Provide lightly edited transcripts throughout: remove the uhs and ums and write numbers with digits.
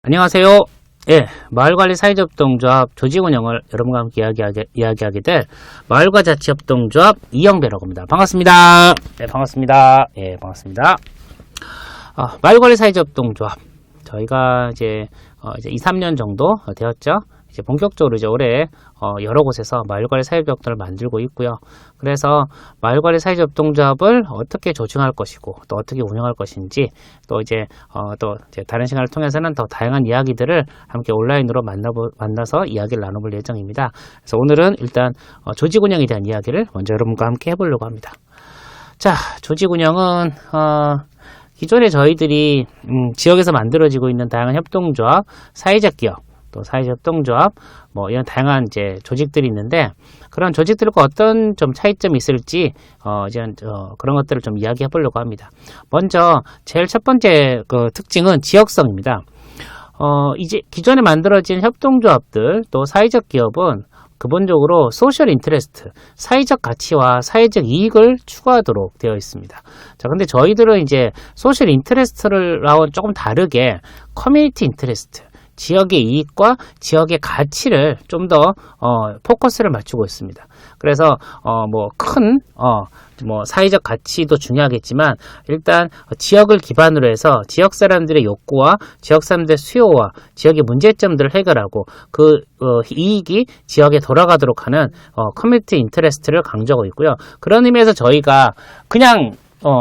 안녕하세요. 예, 마을관리 사회협동조합 조직운영을 여러분과 함께 이야기하게 될 마을과자치협동조합 이영배라고 합니다. 반갑습니다. 네, 반갑습니다. 예, 반갑습니다. 마을관리 사회협동조합 저희가 이제 2, 3년 정도 되었죠. 이제 본격적으로 이제 올해 여러 곳에서 마을관리 사회협동조합을 만들고 있고요. 그래서 마을관리 사회협동조합을 어떻게 조직할 것이고 또 어떻게 운영할 것인지 또 이제 다른 시간을 통해서는 더 다양한 이야기들을 함께 온라인으로 만나서 이야기를 나눠볼 예정입니다. 그래서 오늘은 일단 조직 운영에 대한 이야기를 먼저 여러분과 함께 해보려고 합니다. 자, 조직 운영은 기존에 저희들이 지역에서 만들어지고 있는 다양한 협동조합, 사회적 기업, 또 사회협동조합, 이런 다양한 이제 조직들이 있는데, 그런 조직들과 어떤 좀 차이점이 있을지, 그런 것들을 좀 이야기해 보려고 합니다. 먼저, 제일 첫 번째 특징은 지역성입니다. 이제 기존에 만들어진 협동조합들, 또 사회적 기업은 기본적으로 소셜 인터레스트, 사회적 가치와 사회적 이익을 추구하도록 되어 있습니다. 자, 근데 저희들은 이제 소셜 인터레스트를하고 조금 다르게 커뮤니티 인터레스트, 지역의 이익과 지역의 가치를 좀 더 포커스를 맞추고 있습니다. 그래서 사회적 가치도 중요하겠지만 일단 지역을 기반으로 해서 지역 사람들의 욕구와 지역 사람들의 수요와 지역의 문제점들을 해결하고 그 이익이 지역에 돌아가도록 하는 커뮤니티 인터레스트를 강조하고 있고요. 그런 의미에서 저희가 그냥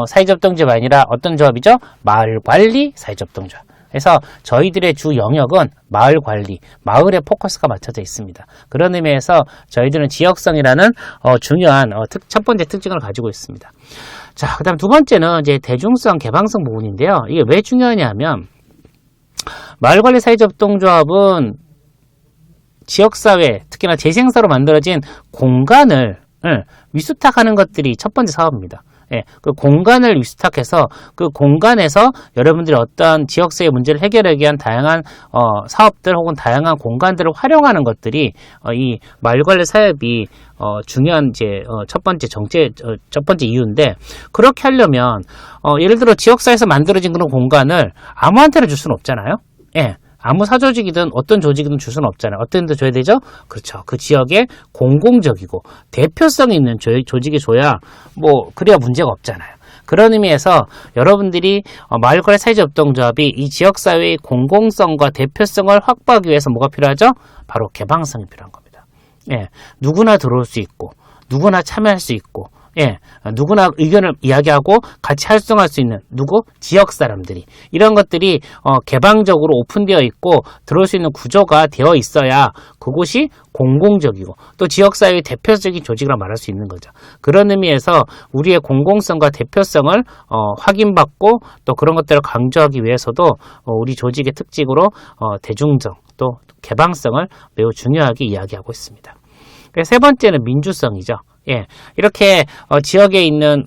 사회협동조합이 아니라 어떤 조합이죠? 마을관리 사회협동조합. 그래서 저희들의 주 영역은 마을 관리, 마을에 포커스가 맞춰져 있습니다. 그런 의미에서 저희들은 지역성이라는 중요한 첫 번째 특징을 가지고 있습니다. 자, 그다음 두 번째는 이제 대중성, 개방성 부분인데요. 이게 왜 중요하냐면 마을관리 사회협동조합은 지역사회, 특히나 재생사로 만들어진 공간을 위수탁하는 것들이 첫 번째 사업입니다. 예, 그 공간을 위탁해서 그 공간에서 여러분들이 어떤 지역사회 문제를 해결하기 위한 다양한 사업들 혹은 다양한 공간들을 활용하는 것들이 이 마을관리 사업이 중요한 이제 첫 번째 이유인데, 그렇게 하려면 예를 들어 지역사회에서 만들어진 그런 공간을 아무한테나 줄 수는 없잖아요. 예. 아무 사조직이든 어떤 조직이든 줄 수는 없잖아요. 어떤 데 줘야 되죠? 그렇죠. 그 지역에 공공적이고 대표성 있는 조직이 줘야 그래야 문제가 없잖아요. 그런 의미에서 여러분들이 마을관리 사회협동조합이 이 지역사회의 공공성과 대표성을 확보하기 위해서 뭐가 필요하죠? 바로 개방성이 필요한 겁니다. 예, 누구나 들어올 수 있고 누구나 참여할 수 있고, 예, 누구나 의견을 이야기하고 같이 활동할 수 있는 지역 사람들이, 이런 것들이 개방적으로 오픈되어 있고 들어올 수 있는 구조가 되어 있어야 그곳이 공공적이고 또 지역사회의 대표적인 조직이라 말할 수 있는 거죠. 그런 의미에서 우리의 공공성과 대표성을 확인받고 또 그런 것들을 강조하기 위해서도 우리 조직의 특징으로 대중성 또 개방성을 매우 중요하게 이야기하고 있습니다. 세 번째는 민주성이죠. 예, 이렇게 지역에 있는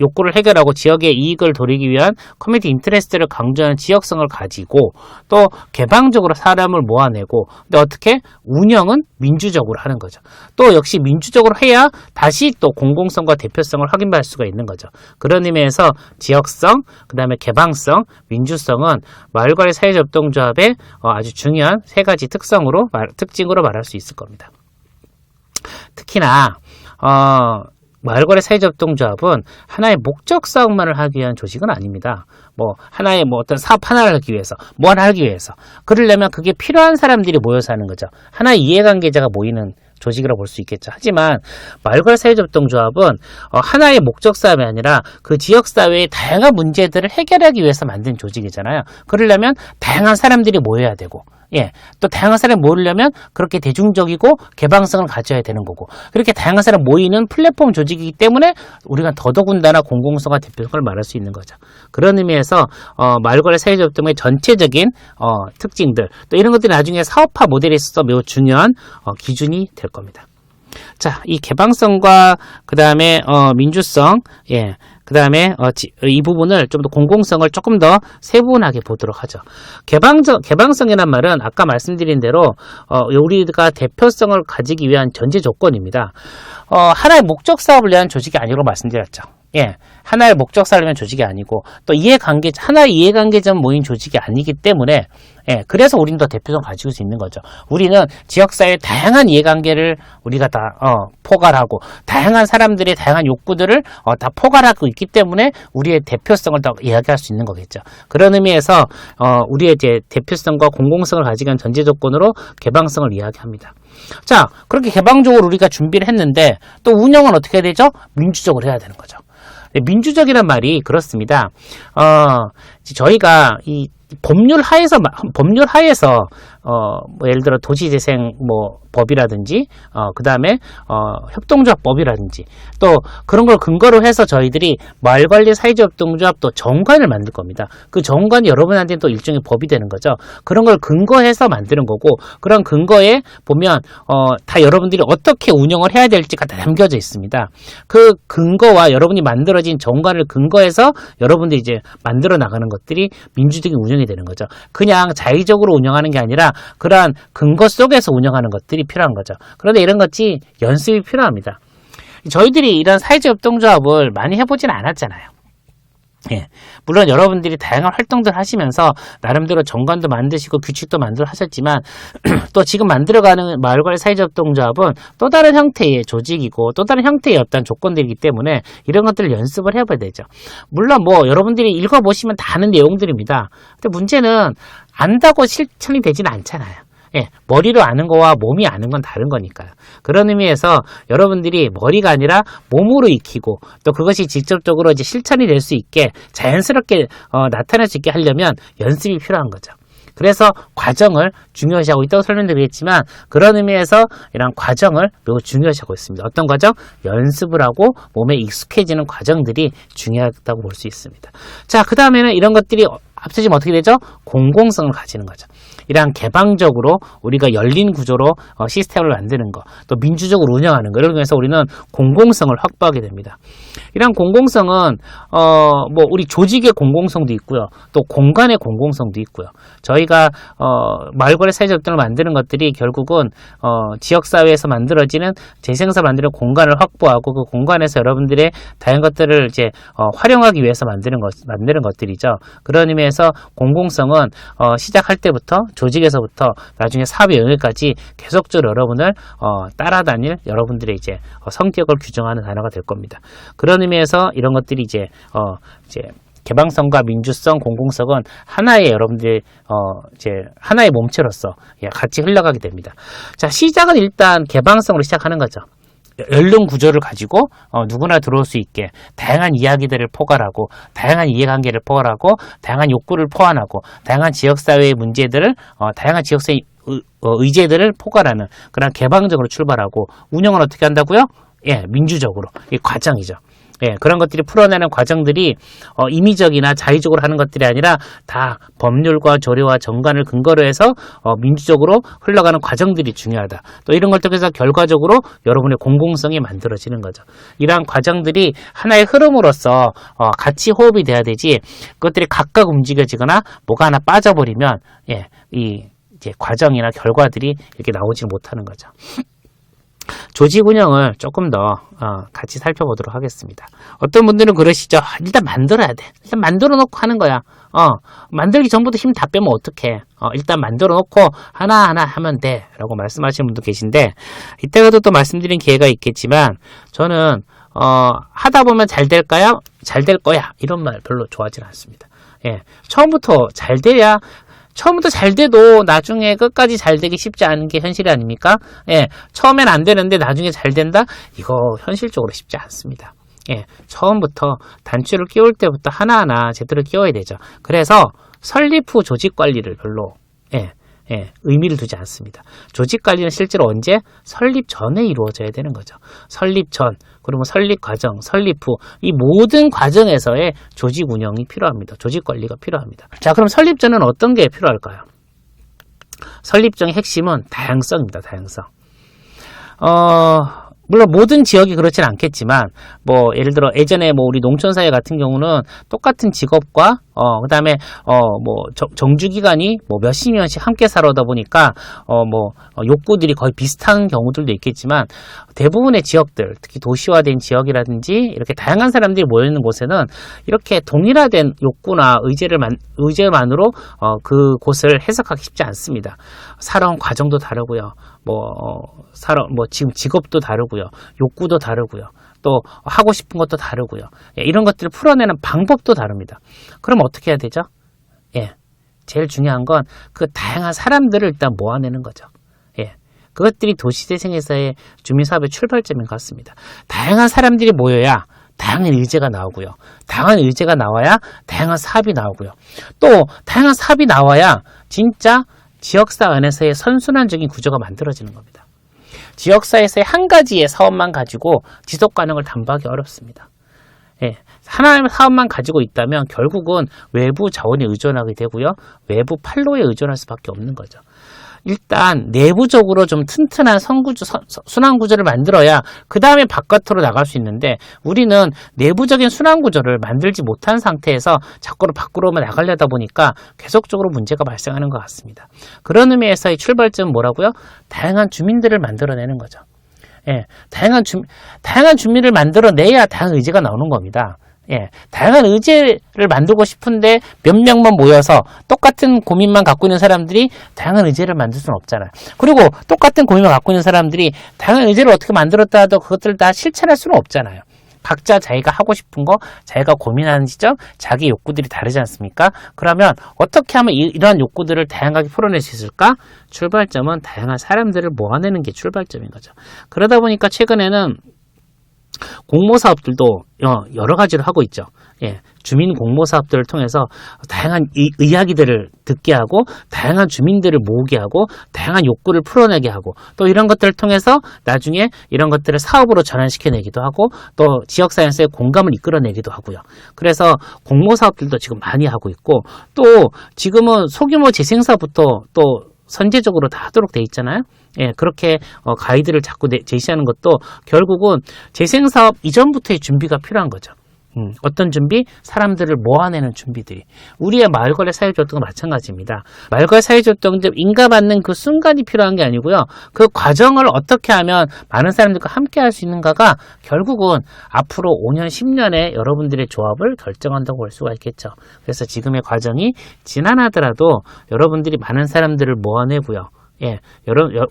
욕구를 해결하고 지역의 이익을 돌리기 위한 커뮤니티 인터레스트를 강조하는 지역성을 가지고 또 개방적으로 사람을 모아내고, 근데 어떻게 운영은 민주적으로 하는 거죠. 또 역시 민주적으로 해야 다시 또 공공성과 대표성을 확인받을 수가 있는 거죠. 그런 의미에서 지역성, 그 다음에 개방성, 민주성은 마을관리 사회협동조합의 아주 중요한 세 가지 특징으로 말할 수 있을 겁니다. 특히나 마을관리 사회협동조합은 하나의 목적 사업만을 하기 위한 조직은 아닙니다. 하나의 어떤 사업 하나를 하기 위해서, 하나 하기 위해서. 그러려면 그게 필요한 사람들이 모여서 하는 거죠. 하나의 이해관계자가 모이는 조직이라고 볼 수 있겠죠. 하지만 마을관리 사회협동조합은 하나의 목적 사업이 아니라 그 지역사회의 다양한 문제들을 해결하기 위해서 만든 조직이잖아요. 그러려면 다양한 사람들이 모여야 되고, 예, 또 다양한 사람이 모이려면 그렇게 대중적이고 개방성을 가져야 되는 거고, 그렇게 다양한 사람이 모이는 플랫폼 조직이기 때문에 우리가 더더군다나 공공성과 대표성을 말할 수 있는 거죠. 그런 의미에서 마을관리 사회협동의 전체적인 특징들, 또 이런 것들이 나중에 사업화 모델에 있어서 매우 중요한 기준이 될 겁니다. 자, 이 개방성과 그 다음에 민주성, 예, 그 다음에 이 부분을 좀 더 공공성을 조금 더 세분하게 보도록 하죠. 개방성이란 말은 아까 말씀드린 대로 우리가 대표성을 가지기 위한 전제 조건입니다. 하나의 목적 사업을 위한 조직이 아니라고 말씀드렸죠. 예, 하나의 목적사를 위한 조직이 아니고 또 하나의 이해관계점 모인 조직이 아니기 때문에 예, 그래서 우리는 더 대표성을 가지고 수 있는 거죠. 우리는 지역사회의 다양한 이해관계를 우리가 다 포괄하고 다양한 사람들의 다양한 욕구들을 다 포괄하고 있기 때문에 우리의 대표성을 더 이야기할 수 있는 거겠죠. 그런 의미에서 우리의 이제 대표성과 공공성을 가지고 있는 전제 조건으로 개방성을 이야기합니다. 자, 그렇게 개방적으로 우리가 준비를 했는데 또 운영은 어떻게 해야 되죠? 민주적으로 해야 되는 거죠. 민주적이란 말이 그렇습니다. 저희가 이 법률 하에서 뭐 예를 들어 도시재생 법이라든지 그 다음에 협동조합법이라든지 또 그런 걸 근거로 해서 저희들이 마을관리 사회적협동조합 또 정관을 만들 겁니다. 그 정관이 여러분한테는 또 일종의 법이 되는 거죠. 그런 걸 근거해서 만드는 거고 그런 근거에 보면 다 여러분들이 어떻게 운영을 해야 될지가 다 담겨져 있습니다. 그 근거와 여러분이 만들어진 정관을 근거해서 여러분들이 이제 만들어 나가는 것들이 민주적인 운영이 되는 거죠. 그냥 자의적으로 운영하는 게 아니라 그러한 근거 속에서 운영하는 것들이 필요한 거죠. 그런데 이런 것이 연습이 필요합니다. 저희들이 이런 사회적 협동조합을 많이 해보진 않았잖아요. 예, 물론 여러분들이 다양한 활동들 하시면서 나름대로 정관도 만드시고 규칙도 만들어 하셨지만 또 지금 만들어가는 마을관리 사회적 협동조합은 또 다른 형태의 조직이고 또 다른 형태의 어떤 조건들이기 때문에 이런 것들을 연습을 해봐야 되죠. 물론 여러분들이 읽어보시면 다 아는 내용들입니다. 근데 문제는 안다고 실천이 되지는 않잖아요. 예, 머리로 아는 거와 몸이 아는 건 다른 거니까요. 그런 의미에서 여러분들이 머리가 아니라 몸으로 익히고 또 그것이 직접적으로 이제 실천이 될 수 있게 자연스럽게 나타날 수 있게 하려면 연습이 필요한 거죠. 그래서 과정을 중요시하고 있다고 설명드리겠지만 그런 의미에서 이런 과정을 매우 중요시하고 있습니다. 어떤 과정? 연습을 하고 몸에 익숙해지는 과정들이 중요하다고 볼 수 있습니다. 자, 그 다음에는 이런 것들이 합쳐지면 어떻게 되죠? 공공성을 가지는 거죠. 이러한 개방적으로 우리가 열린 구조로 시스템을 만드는 거, 또 민주적으로 운영하는 거, 이런 거에서 우리는 공공성을 확보하게 됩니다. 이러한 공공성은 우리 조직의 공공성도 있고요, 또 공간의 공공성도 있고요. 저희가 마을관리 사회적 협동을 만드는 것들이 결국은 지역사회에서 만들어지는 재생사 만드는 공간을 확보하고 그 공간에서 여러분들의 다양한 것들을 이제 활용하기 위해서 만드는 것들이죠. 그런 의미에서 공공성은 시작할 때부터 조직에서부터 나중에 사업의 영역까지 계속적으로 여러분을 따라다닐 여러분들의 이제 성격을 규정하는 단어가 될 겁니다. 그런 의미에서 이런 것들이 이제 개방성과 민주성, 공공성은 하나의 여러분들의 이제 하나의 몸체로서 같이 흘러가게 됩니다. 자, 시작은 일단 개방성으로 시작하는 거죠. 열린 구조를 가지고 누구나 들어올 수 있게 다양한 이야기들을 포괄하고 다양한 이해관계를 포괄하고 다양한 욕구를 포함하고 다양한 지역사회의 문제들을 다양한 지역사회의 의제들을 포괄하는 그런 개방적으로 출발하고 운영을 어떻게 한다고요? 예, 민주적으로. 이 과정이죠. 예, 그런 것들이 풀어내는 과정들이 임의적이나 자의적으로 하는 것들이 아니라 다 법률과 조례와 정관을 근거로 해서 민주적으로 흘러가는 과정들이 중요하다. 또 이런 걸 통해서 결과적으로 여러분의 공공성이 만들어지는 거죠. 이러한 과정들이 하나의 흐름으로서 같이 호흡이 돼야 되지 그것들이 각각 움직여지거나 뭐가 하나 빠져버리면 이제 과정이나 결과들이 이렇게 나오지 못하는 거죠. 조직 운영을 조금 더 같이 살펴보도록 하겠습니다. 어떤 분들은 그러시죠. 일단 만들어야 돼. 일단 만들어 놓고 하는 거야. 만들기 전부터 힘 다 빼면 어떡해. 일단 만들어 놓고 하나하나 하면 돼. 라고 말씀하시는 분도 계신데 이때가도 또 말씀드린 기회가 있겠지만 저는 하다 보면 잘 될까요? 잘 될 거야. 이런 말 별로 좋아하지는 않습니다. 예, 처음부터 잘 돼야 처음부터 잘 돼도 나중에 끝까지 잘 되기 쉽지 않은 게 현실이 아닙니까? 예, 처음엔 안 되는데 나중에 잘 된다? 이거 현실적으로 쉽지 않습니다. 예, 처음부터 단추를 끼울 때부터 하나하나 제대로 끼워야 되죠. 그래서 설립 후 조직 관리를 별로 의미를 두지 않습니다. 조직 관리는 실제로 언제? 설립 전에 이루어져야 되는 거죠. 설립 전, 그리고 설립 과정, 설립 후 이 모든 과정에서의 조직 운영이 필요합니다. 조직 관리가 필요합니다. 자, 그럼 설립 전은 어떤 게 필요할까요? 설립 전의 핵심은 다양성입니다. 다양성. 물론 모든 지역이 그렇진 않겠지만, 뭐, 예를 들어, 예전에 뭐, 우리 농촌사회 같은 경우는 똑같은 직업과, 그 다음에, 뭐, 정주기간이 뭐, 몇십 년씩 함께 살아오다 보니까, 욕구들이 거의 비슷한 경우들도 있겠지만, 대부분의 지역들, 특히 도시화된 지역이라든지, 이렇게 다양한 사람들이 모여있는 곳에는, 이렇게 동일화된 욕구나 의제만으로, 그 곳을 해석하기 쉽지 않습니다. 살아온 과정도 다르고요. 지금 직업도 다르고요. 욕구도 다르고요. 또 하고 싶은 것도 다르고요. 예, 이런 것들을 풀어내는 방법도 다릅니다. 그럼 어떻게 해야 되죠? 예, 제일 중요한 건 그 다양한 사람들을 일단 모아내는 거죠. 예, 그것들이 도시재생에서의 주민사업의 출발점인 것 같습니다. 다양한 사람들이 모여야 다양한 의제가 나오고요. 다양한 의제가 나와야 다양한 사업이 나오고요. 또 다양한 사업이 나와야 진짜 지역사 안에서의 선순환적인 구조가 만들어지는 겁니다. 지역사에서의 한 가지의 사업만 가지고 지속 가능을 담보하기 어렵습니다. 예, 하나의 사업만 가지고 있다면 결국은 외부 자원에 의존하게 되고요. 외부 판로에 의존할 수밖에 없는 거죠. 일단 내부적으로 좀 튼튼한 순환구조를 만들어야 그 다음에 바깥으로 나갈 수 있는데, 우리는 내부적인 순환구조를 만들지 못한 상태에서 자꾸로 밖으로만 나가려다 보니까 계속적으로 문제가 발생하는 것 같습니다. 그런 의미에서의 출발점은 뭐라고요? 다양한 주민들을 만들어내는 거죠. 예, 다양한 주민을 만들어내야 다양한 의제가 나오는 겁니다. 예, 다양한 의제를 만들고 싶은데 몇 명만 모여서 똑같은 고민만 갖고 있는 사람들이 다양한 의제를 만들 수는 없잖아요. 그리고 똑같은 고민만 갖고 있는 사람들이 다양한 의제를 어떻게 만들었다 하도 그것들을 다 실천할 수는 없잖아요. 각자 자기가 하고 싶은 거, 자기가 고민하는 지점, 자기 욕구들이 다르지 않습니까? 그러면 어떻게 하면 이러한 욕구들을 다양하게 풀어낼 수 있을까? 출발점은 다양한 사람들을 모아내는 게 출발점인 거죠. 그러다 보니까 최근에는 공모사업들도 여러 가지를 하고 있죠. 예, 주민 공모사업들을 통해서 다양한 이야기들을 듣게 하고, 다양한 주민들을 모으게 하고, 다양한 욕구를 풀어내게 하고, 또 이런 것들을 통해서 나중에 이런 것들을 사업으로 전환시켜내기도 하고, 또 지역사회에서의 공감을 이끌어내기도 하고요. 그래서 공모사업들도 지금 많이 하고 있고, 또 지금은 소규모 재생사부터 또 선제적으로 다 하도록 돼 있잖아요. 예, 그렇게 가이드를 자꾸 제시하는 것도 결국은 재생사업 이전부터의 준비가 필요한 거죠. 어떤 준비? 사람들을 모아내는 준비들이. 우리의 마을거래 사회조합도 마찬가지입니다. 마을거래 사회조합도 인가받는 그 순간이 필요한 게 아니고요. 그 과정을 어떻게 하면 많은 사람들과 함께 할 수 있는가가 결국은 앞으로 5년, 10년에 여러분들의 조합을 결정한다고 볼 수가 있겠죠. 그래서 지금의 과정이 지난하더라도 여러분들이 많은 사람들을 모아내고요. 예,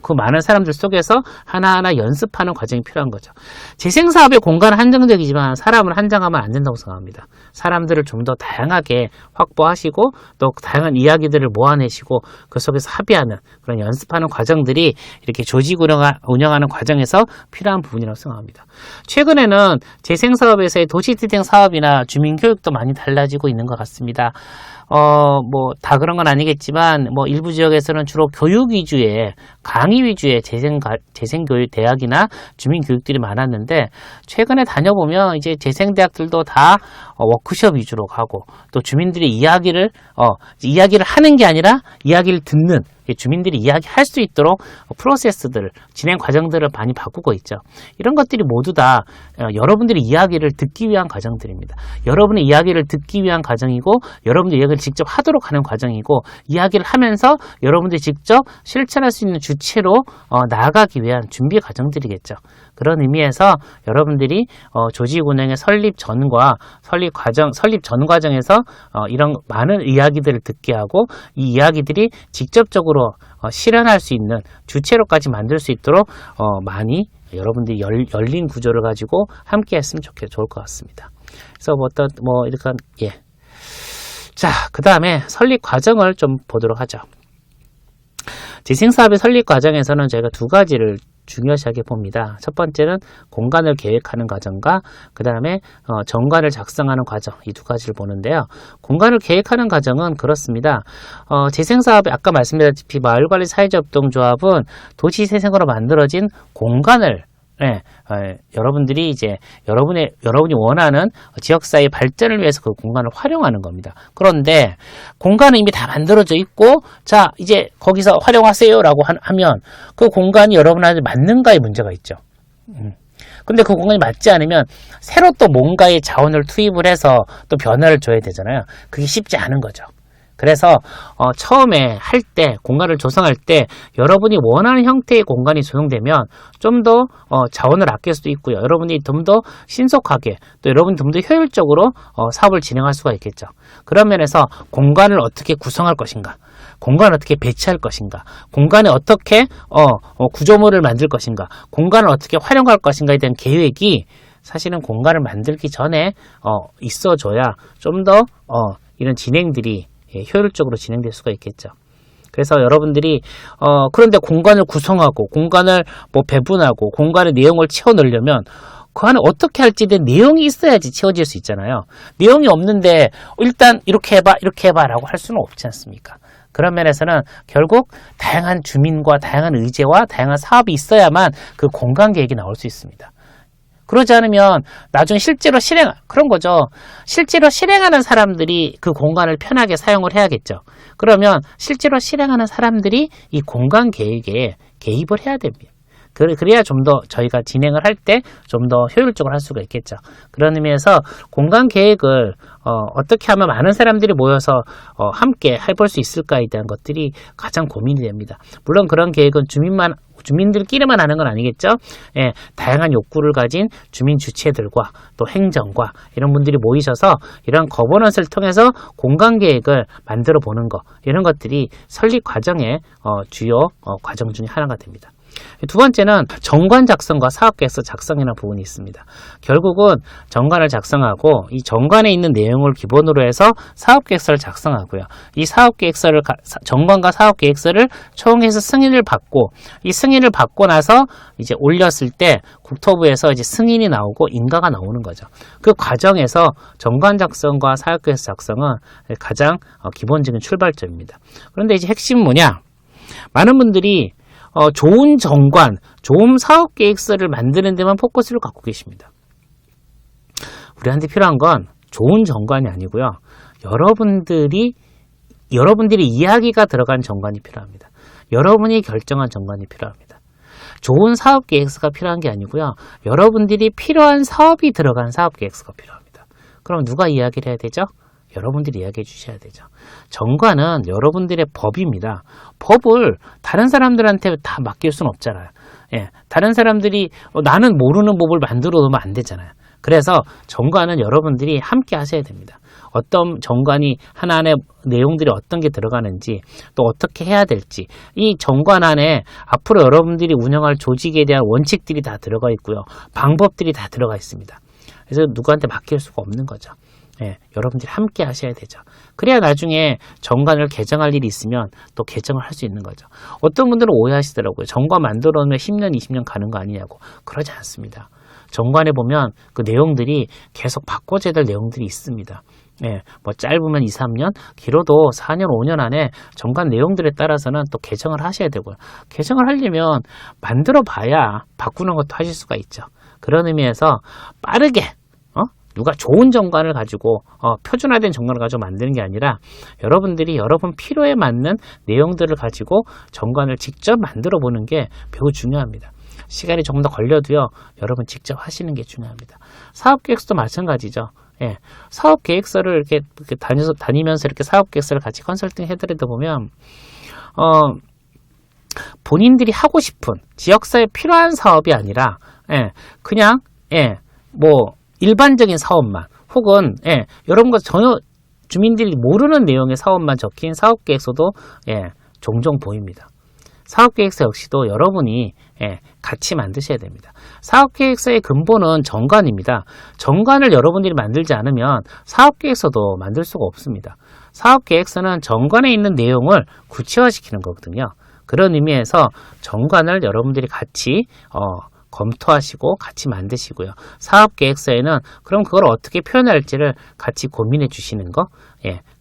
그 많은 사람들 속에서 하나하나 연습하는 과정이 필요한 거죠. 재생사업의 공간은 한정적이지만 사람을 한정하면 안 된다고 생각합니다. 사람들을 좀 더 다양하게 확보하시고, 또 다양한 이야기들을 모아내시고, 그 속에서 합의하는 그런 연습하는 과정들이 이렇게 조직 운영하는 과정에서 필요한 부분이라고 생각합니다. 최근에는 재생사업에서의 도시재생 사업이나 주민교육도 많이 달라지고 있는 것 같습니다. 다 그런 건 아니겠지만, 일부 지역에서는 주로 교육 위주의, 강의 위주의 재생교육 대학이나 주민교육들이 많았는데, 최근에 다녀보면 이제 재생대학들도 다 워크숍 위주로 가고, 또 주민들이 이야기를 하는 게 아니라 이야기를 듣는, 주민들이 이야기할 수 있도록 프로세스들, 진행 과정들을 많이 바꾸고 있죠. 이런 것들이 모두 다 여러분들이 이야기를 듣기 위한 과정들입니다. 여러분의 이야기를 듣기 위한 과정이고, 여러분들의 이야기를 직접 하도록 하는 과정이고, 이야기를 하면서 여러분들이 직접 실천할 수 있는 주체로 나아가기 위한 준비 과정들이겠죠. 그런 의미에서 여러분들이 조직 운영의 설립 전 과정에서 이런 많은 이야기들을 듣게 하고, 이 이야기들이 직접적으로 실현할 수 있는 주체로까지 만들 수 있도록 많이 여러분들이 열린 구조를 가지고 함께 했으면 좋을 것 같습니다. 그래서 이렇게 자, 그 다음에 설립 과정을 좀 보도록 하죠. 재생사업의 설립 과정에서는 저희가 두 가지를 중요시하게 봅니다. 첫 번째는 공간을 계획하는 과정과 그 다음에 정관을 작성하는 과정, 이 두 가지를 보는데요. 공간을 계획하는 과정은 그렇습니다. 재생사업에 아까 말씀드렸다시피 마을관리 사회조합동조합은 도시재생으로 만들어진 공간을 여러분들이 이제 여러분이 원하는 지역사회 발전을 위해서 그 공간을 활용하는 겁니다. 그런데 공간은 이미 다 만들어져 있고, 자, 이제 거기서 활용하세요라고 하면 그 공간이 여러분한테 맞는가의 문제가 있죠. 근데 그 공간이 맞지 않으면 새로 또 뭔가의 자원을 투입을 해서 또 변화를 줘야 되잖아요. 그게 쉽지 않은 거죠. 그래서 처음에 할 때, 공간을 조성할 때 여러분이 원하는 형태의 공간이 조성되면 좀 더 자원을 아낄 수도 있고요. 여러분이 좀 더 신속하게, 또 여러분이 좀 더 효율적으로 사업을 진행할 수가 있겠죠. 그런 면에서 공간을 어떻게 구성할 것인가, 공간을 어떻게 배치할 것인가, 공간에 어떻게 구조물을 만들 것인가, 공간을 어떻게 활용할 것인가에 대한 계획이 사실은 공간을 만들기 전에 있어줘야 좀 더 이런 진행들이 효율적으로 진행될 수가 있겠죠. 그래서 여러분들이 그런데 공간을 구성하고 공간을 뭐 배분하고 공간의 내용을 채워 넣으려면 그 안에 어떻게 할지에 대한 내용이 있어야지 채워질 수 있잖아요. 내용이 없는데 일단 이렇게 해봐 라고 할 수는 없지 않습니까? 그런 면에서는 결국 다양한 주민과 다양한 의제와 다양한 사업이 있어야만 그 공간 계획이 나올 수 있습니다. 그러지 않으면 나중에 실제로 그런 거죠. 실제로 실행하는 사람들이 그 공간을 편하게 사용을 해야겠죠. 그러면 실제로 실행하는 사람들이 이 공간 계획에 개입을 해야 됩니다. 그래야 좀 더 저희가 진행을 할 때 좀 더 효율적으로 할 수가 있겠죠. 그런 의미에서 공간 계획을 어떻게 하면 많은 사람들이 모여서 함께 해볼 수 있을까에 대한 것들이 가장 고민이 됩니다. 물론 그런 계획은 주민들끼리만 하는 건 아니겠죠. 예, 다양한 욕구를 가진 주민 주체들과 또 행정과 이런 분들이 모이셔서 이런 거버넌스를 통해서 공간 계획을 만들어 보는 거, 이런 것들이 설립 과정의 주요 과정 중에 하나가 됩니다. 두 번째는 정관 작성과 사업계획서 작성이라는 부분이 있습니다. 결국은 정관을 작성하고 이 정관에 있는 내용을 기본으로 해서 사업계획서를 작성하고요. 이 정관과 사업계획서를 총회에서 승인을 받고, 이 승인을 받고 나서 이제 올렸을 때 국토부에서 이제 승인이 나오고 인가가 나오는 거죠. 그 과정에서 정관 작성과 사업계획서 작성은 가장 기본적인 출발점입니다. 그런데 이제 핵심은 뭐냐? 많은 분들이 좋은 정관, 좋은 사업계획서를 만드는 데만 포커스를 갖고 계십니다. 우리한테 필요한 건 좋은 정관이 아니고요. 여러분들이 이야기가 들어간 정관이 필요합니다. 여러분이 결정한 정관이 필요합니다. 좋은 사업계획서가 필요한 게 아니고요. 여러분들이 필요한 사업이 들어간 사업계획서가 필요합니다. 그럼 누가 이야기를 해야 되죠? 여러분들이 이야기해 주셔야 되죠. 정관은 여러분들의 법입니다. 법을 다른 사람들한테 다 맡길 수는 없잖아요. 예, 다른 사람들이 나는 모르는 법을 만들어 놓으면 안 되잖아요. 그래서 정관은 여러분들이 함께 하셔야 됩니다. 어떤 정관이 하나안에 내용들이 어떤 게 들어가는지, 또 어떻게 해야 될지, 이 정관 안에 앞으로 여러분들이 운영할 조직에 대한 원칙들이 다 들어가 있고요. 방법들이 다 들어가 있습니다. 그래서 누구한테 맡길 수가 없는 거죠. 예, 여러분들이 함께 하셔야 되죠. 그래야 나중에 정관을 개정할 일이 있으면 또 개정을 할 수 있는 거죠. 어떤 분들은 오해하시더라고요. 정관 만들어 놓으면 10년, 20년 가는 거 아니냐고. 그러지 않습니다. 정관에 보면 그 내용들이 계속 바꿔줘야 될 내용들이 있습니다. 예, 뭐 짧으면 2, 3년, 길어도 4년, 5년 안에 정관 내용들에 따라서는 또 개정을 하셔야 되고요. 개정을 하려면 만들어 봐야 바꾸는 것도 하실 수가 있죠. 그런 의미에서 빠르게 누가 좋은 정관을 가지고 표준화된 정관을 가지고 만드는 게 아니라 여러분들이 여러분 필요에 맞는 내용들을 가지고 정관을 직접 만들어 보는 게 매우 중요합니다. 시간이 조금 더 걸려도요, 여러분 직접 하시는 게 중요합니다. 사업계획서도 마찬가지죠. 예, 사업계획서를 이렇게 다니면서 이렇게 사업계획서를 같이 컨설팅 해드리다 보면 본인들이 하고 싶은 지역사회에 필요한 사업이 아니라 그냥 뭐 일반적인 사업만, 혹은 여러분과 전혀 주민들이 모르는 내용의 사업만 적힌 사업계획서도 종종 보입니다. 사업계획서 역시도 여러분이 같이 만드셔야 됩니다. 사업계획서의 근본은 정관입니다. 정관을 여러분들이 만들지 않으면 사업계획서도 만들 수가 없습니다. 사업계획서는 정관에 있는 내용을 구체화시키는 거거든요. 그런 의미에서 정관을 여러분들이 같이 검토하시고 같이 만드시고요. 사업계획서에는 그럼 그걸 어떻게 표현할지를 같이 고민해 주시는 거,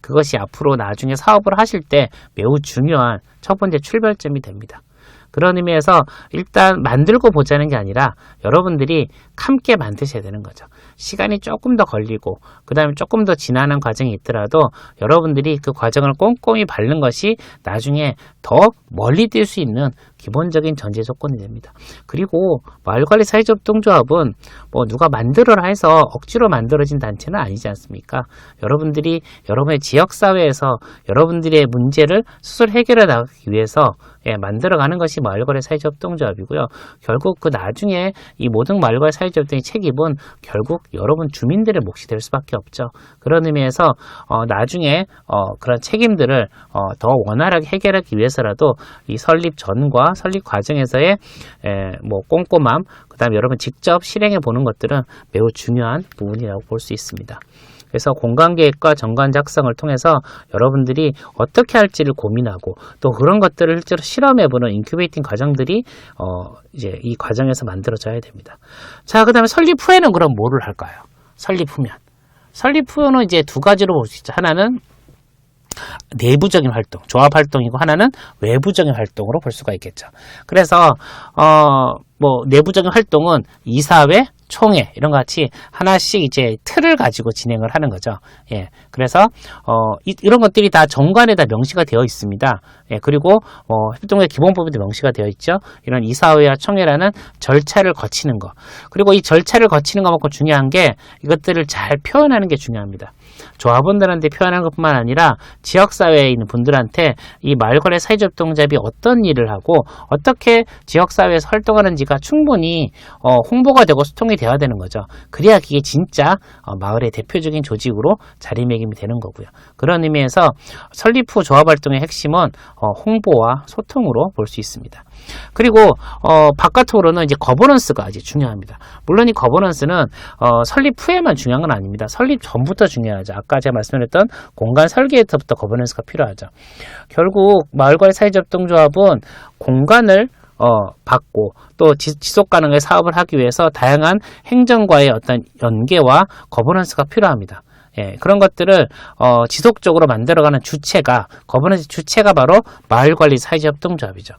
그것이 앞으로 나중에 사업을 하실 때 매우 중요한 첫 번째 출발점이 됩니다. 그런 의미에서 일단 만들고 보자는 게 아니라 여러분들이 함께 만드셔야 되는 거죠. 시간이 조금 더 걸리고 그 다음에 조금 더 지나는 과정이 있더라도 여러분들이 그 과정을 꼼꼼히 밟는 것이 나중에 더 멀리 뛸 수 있는 기본적인 전제 조건이 됩니다. 그리고 마을관리 사회협동조합은 뭐 누가 만들어라 해서 억지로 만들어진 단체는 아니지 않습니까? 여러분들이 여러분의 지역사회에서 여러분들의 문제를 스스로 해결해 나가기 위해서 만들어가는 것이 마을관리 사회협동조합이고요. 결국 그 나중에 이 모든 마을관리 사회협동의 책임은 결국 여러분 주민들의 몫이 될 수밖에 없죠. 그런 의미에서 나중에 그런 책임들을 더 원활하게 해결하기 위해서라도 이 설립 전과 설립 과정에서의 뭐 꼼꼼함, 그 다음에 여러분 직접 실행해 보는 것들은 매우 중요한 부분이라고 볼 수 있습니다. 그래서 공간계획과 정관 작성을 통해서 여러분들이 어떻게 할지를 고민하고 또 그런 것들을 실제로 실험해보는 인큐베이팅 과정들이 이제 이 과정에서 만들어져야 됩니다. 자, 그 다음에 설립 후에는 그럼 뭐를 할까요? 설립 후는 이제 두 가지로 볼 수 있죠. 하나는 내부적인 활동, 조합 활동이고 하나는 외부적인 활동으로 볼 수가 있겠죠. 그래서 뭐 내부적인 활동은 이사회, 총회 이런 것 같이 하나씩 이제 틀을 가지고 진행을 하는 거죠. 예, 그래서 이런 것들이 다 정관에다 명시가 되어 있습니다. 예, 그리고 협동조합 기본법에도 명시가 되어 있죠. 이런 이사회와 총회라는 절차를 거치는 거. 그리고 이 절차를 거치는 것만큼 중요한 게 이것들을 잘 표현하는 게 중요합니다. 조합원들한테 표현하는 것뿐만 아니라 지역사회에 있는 분들한테 이 마을관리 사회협동조합이 어떤 일을 하고 어떻게 지역사회에서 활동하는지가 충분히 홍보가 되고 소통이 되어야 되는 거죠. 그래야 그게 진짜 마을의 대표적인 조직으로 자리매김이 되는 거고요. 그런 의미에서 설립 후 조합활동의 핵심은 홍보와 소통으로 볼 수 있습니다. 그리고 바깥으로는 이제 거버넌스가 아주 중요합니다. 물론 이 거버넌스는 설립 후에만 중요한 건 아닙니다. 설립 전부터 중요하죠. 아까 제가 말씀드렸던 공간 설계부터 거버넌스가 필요하죠. 결국 마을관리 사회협동조합은 공간을 받고 또 지속 가능한 사업을 하기 위해서 다양한 행정과의 어떤 연계와 거버넌스가 필요합니다. 예, 그런 것들을 지속적으로 만들어가는 주체가 거버넌스 주체가 바로 마을관리 사회협동조합이죠.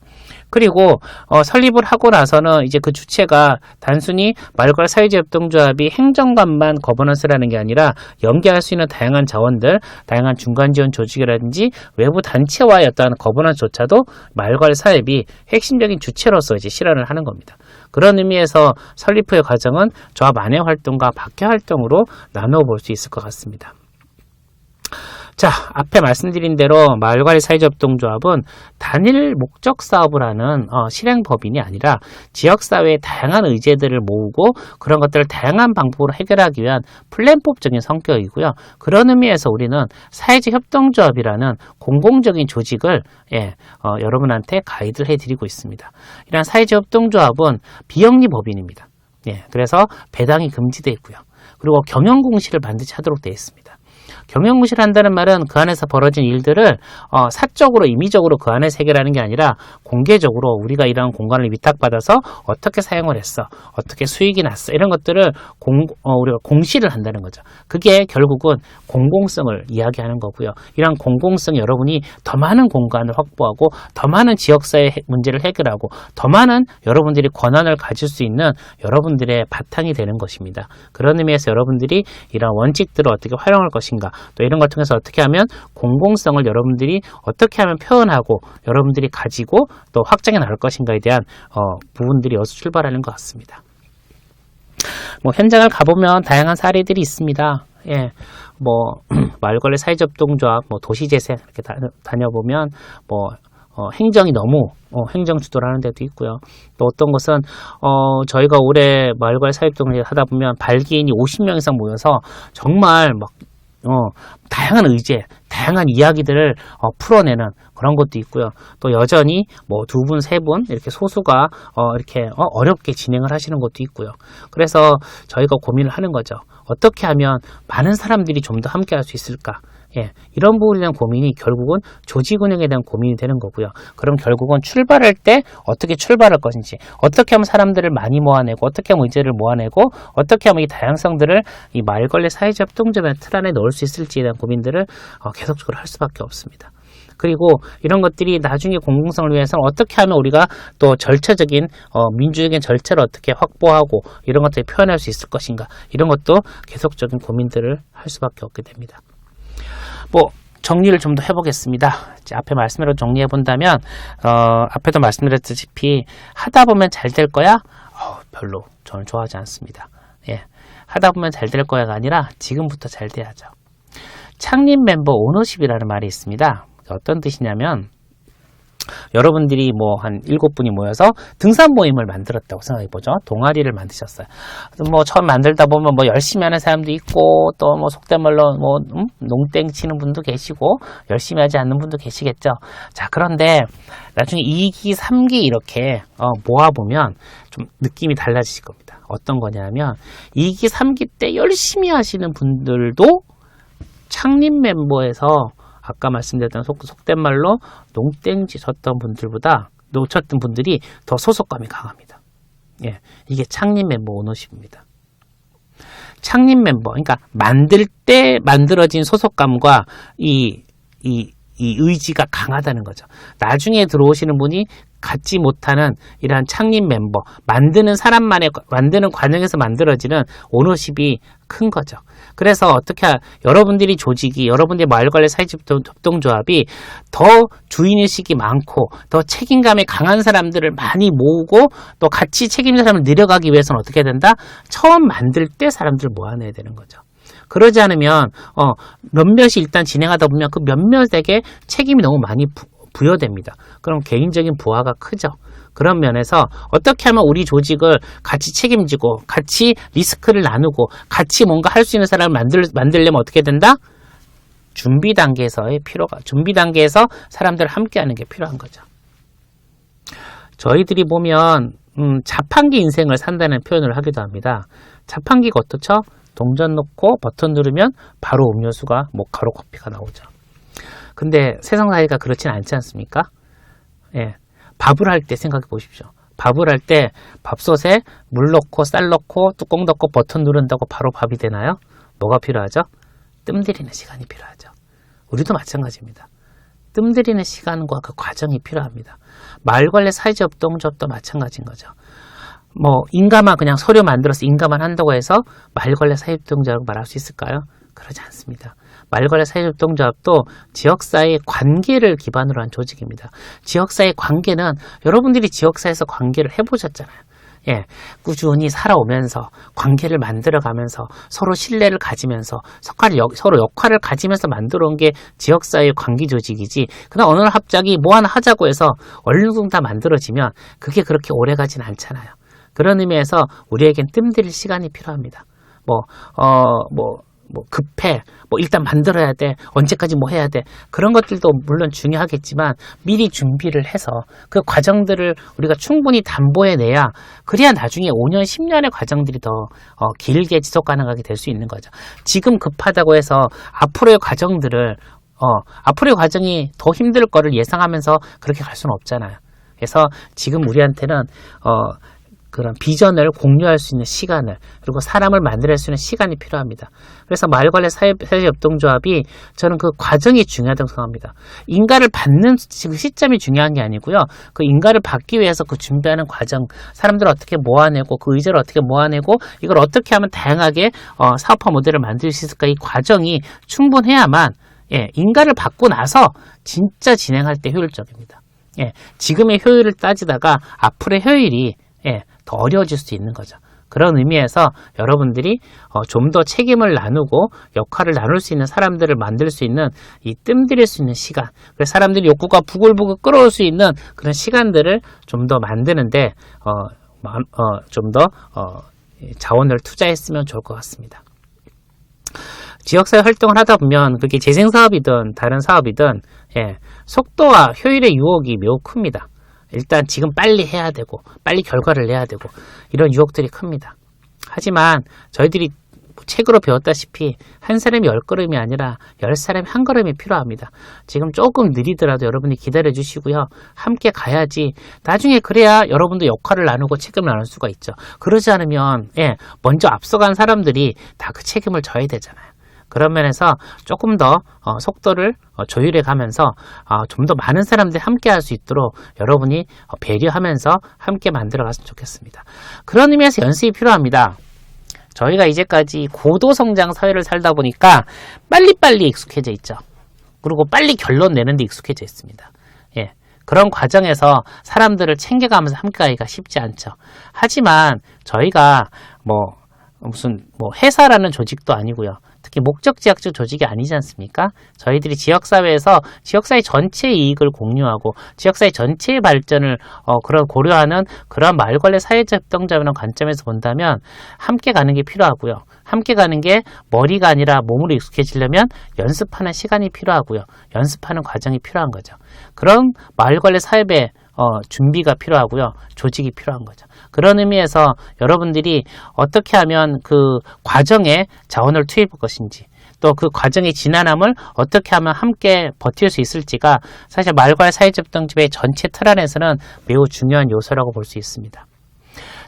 그리고 설립을 하고 나서는 이제 그 주체가 단순히 마을관리 사회협동조합이 행정관만 거버넌스라는 게 아니라 연계할 수 있는 다양한 자원들, 다양한 중간 지원 조직이라든지 외부 단체와의 어떤 거버넌스조차도 마을관리 사회비 핵심적인 주체로서 이제 실현을 하는 겁니다. 그런 의미에서 설립 후의 과정은 조합 안의 활동과 밖의 활동으로 나누어 볼 수 있을 것 같습니다. 자, 앞에 말씀드린 대로 마을관리 사회협동조합은 단일 목적 사업을 하는 실행법인이 아니라 지역사회의 다양한 의제들을 모으고 그런 것들을 다양한 방법으로 해결하기 위한 플랜법적인 성격이고요. 그런 의미에서 우리는 사회적 협동조합이라는 공공적인 조직을 여러분한테 가이드를 해드리고 있습니다. 이런 사회적 협동조합은 비영리 법인입니다. 그래서 배당이 금지되어 있고요. 그리고 경영공시를 반드시 하도록 되어 있습니다. 경영무시를 한다는 말은 그 안에서 벌어진 일들을 사적으로 임의적으로 그 안에서 해결하는 게 아니라 공개적으로 우리가 이런 공간을 위탁받아서 어떻게 사용을 했어, 어떻게 수익이 났어 이런 것들을 우리가 공시를 한다는 거죠. 그게 결국은 공공성을 이야기하는 거고요. 이런 공공성 여러분이 더 많은 공간을 확보하고 더 많은 지역사회 문제를 해결하고 더 많은 여러분들이 권한을 가질 수 있는 여러분들의 바탕이 되는 것입니다. 그런 의미에서 여러분들이 이런 원칙들을 어떻게 활용할 것인가 또 이런 걸 통해서 어떻게 하면 공공성을 여러분들이 어떻게 하면 표현하고 여러분들이 가지고 또 확장해 나갈 것인가에 대한 부분들이 여기서 출발하는 것 같습니다. 뭐 현장을 가보면 다양한 사례들이 있습니다. 예, 뭐 마을관리 사회협동조합, 뭐 도시재생 이렇게 다녀보면 뭐 행정이 너무 행정 주도를 하는 데도 있고요. 또 어떤 것은 저희가 올해 마을관리 사회협동을 하다 보면 발기인이 50명 이상 모여서 정말 막 다양한 의제, 다양한 이야기들을 풀어내는 그런 것도 있고요. 또 여전히 뭐 2분, 3분 이렇게 소수가 이렇게 어렵게 진행을 하시는 것도 있고요. 그래서 저희가 고민을 하는 거죠. 어떻게 하면 많은 사람들이 좀 더 함께 할 수 있을까? 예, 이런 부분에 대한 고민이 결국은 조직 운영에 대한 고민이 되는 거고요. 그럼 결국은 출발할 때 어떻게 출발할 것인지, 어떻게 하면 사람들을 많이 모아내고, 어떻게 하면 의제를 모아내고, 어떻게 하면 이 다양성들을 이 마을관리 사회적 협동조합의 틀 안에 넣을 수 있을지에 대한 고민들을 계속적으로 할 수밖에 없습니다. 그리고 이런 것들이 나중에 공공성을 위해서는 어떻게 하면 우리가 또 절차적인 민주적인 절차를 어떻게 확보하고 이런 것들을 표현할 수 있을 것인가, 이런 것도 계속적인 고민들을 할 수밖에 없게 됩니다. 뭐 정리를 좀 더 해보겠습니다. 앞에 말씀대로 정리해본다면 앞에도 말씀드렸다시피 하다 보면 잘 될 거야? 별로 저는 좋아하지 않습니다. 예, 하다 보면 잘 될 거야가 아니라 지금부터 잘 돼야죠. 창립 멤버 오너십이라는 말이 있습니다. 어떤 뜻이냐면 여러분들이 뭐 한 7분이 모여서 등산 모임을 만들었다고 생각해보죠. 동아리를 만드셨어요. 뭐 처음 만들다 보면 뭐 열심히 하는 사람도 있고 또 뭐 속된 말로 뭐 농땡 치는 분도 계시고 열심히 하지 않는 분도 계시겠죠. 자, 그런데 나중에 2기, 3기 이렇게 모아보면 좀 느낌이 달라지실 겁니다. 어떤 거냐면 2기, 3기 때 열심히 하시는 분들도 창립 멤버에서 아까 말씀드렸던 속된 말로 농땡지 쳤던 분들보다 놓쳤던 분들이 더 소속감이 강합니다. 예, 이게 창립 멤버 오너십입니다. 창립 멤버, 그러니까 만들 때 만들어진 소속감과 이 의지가 강하다는 거죠. 나중에 들어오시는 분이 갖지 못하는 이러한 창립 멤버, 만드는 과정에서 만들어지는 오너십이 큰 거죠. 그래서 어떻게 여러분들이 조직이, 여러분들의 마을관리 사회협동조합이 더 주인의식이 많고 더 책임감이 강한 사람들을 많이 모으고 또 같이 책임진 사람을 늘려가기 위해서는 어떻게 된다? 처음 만들 때 사람들을 모아내야 되는 거죠. 그러지 않으면 몇몇이 일단 진행하다 보면 그 몇몇에게 책임이 너무 많이 부여됩니다. 그럼 개인적인 부하가 크죠. 그런 면에서 어떻게 하면 우리 조직을 같이 책임지고 같이 리스크를 나누고 같이 뭔가 할 수 있는 사람을 만들려면 어떻게 된다? 준비 단계에서 사람들을 함께하는 게 필요한 거죠. 저희들이 보면 자판기 인생을 산다는 표현을 하기도 합니다. 자판기가 어떻죠? 동전 넣고 버튼 누르면 바로 음료수가 모카로 커피가 나오죠. 근데 세상 사이가 그렇진 않지 않습니까? 예, 밥을 할 때 생각해 보십시오. 밥을 할 때 밥솥에 물 넣고 쌀 넣고 뚜껑 닫고 버튼 누른다고 바로 밥이 되나요? 뭐가 필요하죠? 뜸 들이는 시간이 필요하죠. 우리도 마찬가지입니다. 뜸 들이는 시간과 그 과정이 필요합니다. 마을관리 사회협동조합도 마찬가지인 거죠. 뭐 인가만 그냥 서류 만들어서 인가만 한다고 해서 마을관리 사회협동조합을 말할 수 있을까요? 그러지 않습니다. 마을관리 사회협동조합도 지역사회의 관계를 기반으로 한 조직입니다. 지역사회의 관계는 여러분들이 지역사회에서 관계를 해보셨잖아요. 예, 꾸준히 살아오면서 관계를 만들어가면서 서로 신뢰를 가지면서 서로 역할을 가지면서 만들어온 게 지역사회의 관계 조직이지. 그러나 어느 날 갑자기 뭐 하나 하자고 해서 얼른 다 만들어지면 그게 그렇게 오래 가진 않잖아요. 그런 의미에서 우리에겐 뜸들일 시간이 필요합니다. 급해. 일단 만들어야 돼. 언제까지 뭐 해야 돼. 그런 것들도 물론 중요하겠지만 미리 준비를 해서 그 과정들을 우리가 충분히 담보해내야 그래야 나중에 5년, 10년의 과정들이 더 길게 지속 가능하게 될 수 있는 거죠. 지금 급하다고 해서 앞으로의 과정들을 앞으로의 과정이 더 힘들 거를 예상하면서 그렇게 갈 수는 없잖아요. 그래서 지금 우리한테는 그런 비전을 공유할 수 있는 시간을, 그리고 사람을 만들어낼 수 있는 시간이 필요합니다. 그래서 마을관리 사회협동조합이 저는 그 과정이 중요하다고 생각합니다. 인가를 받는 시점이 중요한 게 아니고요. 그 인가를 받기 위해서 그 준비하는 과정, 사람들을 어떻게 모아내고 그 의제를 어떻게 모아내고 이걸 어떻게 하면 다양하게 사업화 모델을 만들 수 있을까, 이 과정이 충분해야만 인가를 받고 나서 진짜 진행할 때 효율적입니다. 지금의 효율을 따지다가 앞으로의 효율이 더 어려워질 수 있는 거죠. 그런 의미에서 여러분들이 좀 더 책임을 나누고 역할을 나눌 수 있는 사람들을 만들 수 있는, 이 뜸들일 수 있는 시간, 그래서 사람들이 욕구가 부글부글 끌어올 수 있는 그런 시간들을 좀 더 만드는데 좀 더 자원을 투자했으면 좋을 것 같습니다. 지역사회 활동을 하다 보면 그게 재생사업이든 다른 사업이든 속도와 효율의 유혹이 매우 큽니다. 일단 지금 빨리 해야 되고 빨리 결과를 내야 되고 이런 유혹들이 큽니다. 하지만 저희들이 책으로 배웠다시피 한 사람이 10걸음이 아니라 10사람이 한 걸음이 필요합니다. 지금 조금 느리더라도 여러분이 기다려 주시고요. 함께 가야지 나중에 그래야 여러분도 역할을 나누고 책임을 나눌 수가 있죠. 그러지 않으면 먼저 앞서간 사람들이 다 그 책임을 져야 되잖아요. 그런 면에서 조금 더 속도를 조율해 가면서 좀 더 많은 사람들이 함께 할 수 있도록 여러분이 배려하면서 함께 만들어 갔으면 좋겠습니다. 그런 의미에서 연습이 필요합니다. 저희가 이제까지 고도성장 사회를 살다 보니까 빨리빨리 익숙해져 있죠. 그리고 빨리 결론 내는 데 익숙해져 있습니다. 예. 그런 과정에서 사람들을 챙겨가면서 함께 가기가 쉽지 않죠. 하지만 저희가 무슨 회사라는 조직도 아니고요. 특히 목적지향적 조직이 아니지 않습니까? 저희들이 지역사회에서 지역사회 전체의 이익을 공유하고 지역사회 전체의 발전을 고려하는 그런 마을관리 사회적 협동조합이라는 관점에서 본다면 함께 가는 게 필요하고요. 함께 가는 게 머리가 아니라 몸으로 익숙해지려면 연습하는 시간이 필요하고요. 연습하는 과정이 필요한 거죠. 그런 마을관리 사회의 준비가 필요하고요. 조직이 필요한 거죠. 그런 의미에서 여러분들이 어떻게 하면 그 과정에 자원을 투입할 것인지 또 그 과정의 지난함을 어떻게 하면 함께 버틸 수 있을지가 사실 마을관리 사회적협동조합의 전체 틀 안에서는 매우 중요한 요소라고 볼 수 있습니다.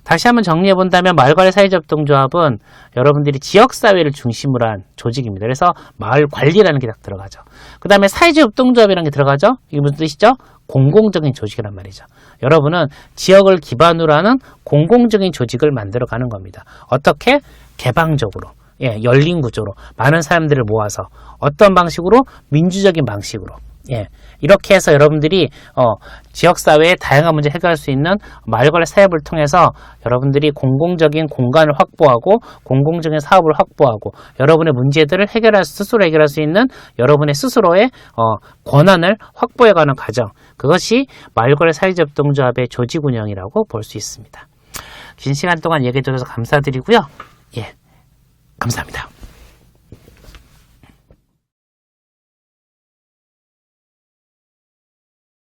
다시 한번 정리해 본다면 마을관리 사회적협동조합은 여러분들이 지역사회를 중심으로 한 조직입니다. 그래서 마을관리라는 게 딱 들어가죠. 그 다음에 사회적협동조합이라는 게 들어가죠. 이게 무슨 뜻이죠? 공공적인 조직이란 말이죠. 여러분은 지역을 기반으로 하는 공공적인 조직을 만들어가는 겁니다. 어떻게? 개방적으로, 열린 구조로 많은 사람들을 모아서 어떤 방식으로? 민주적인 방식으로. 이렇게 해서 여러분들이 지역사회의 다양한 문제를 해결할 수 있는 마을관리 사업을 통해서 여러분들이 공공적인 공간을 확보하고 공공적인 사업을 확보하고 여러분의 문제들을 스스로 해결할 수 있는 여러분의 스스로의 권한을 확보해가는 과정, 그것이 마을관리 사회적협동조합의 조직 운영이라고 볼 수 있습니다. 긴 시간 동안 얘기해 주셔서 감사드리고요. 감사합니다.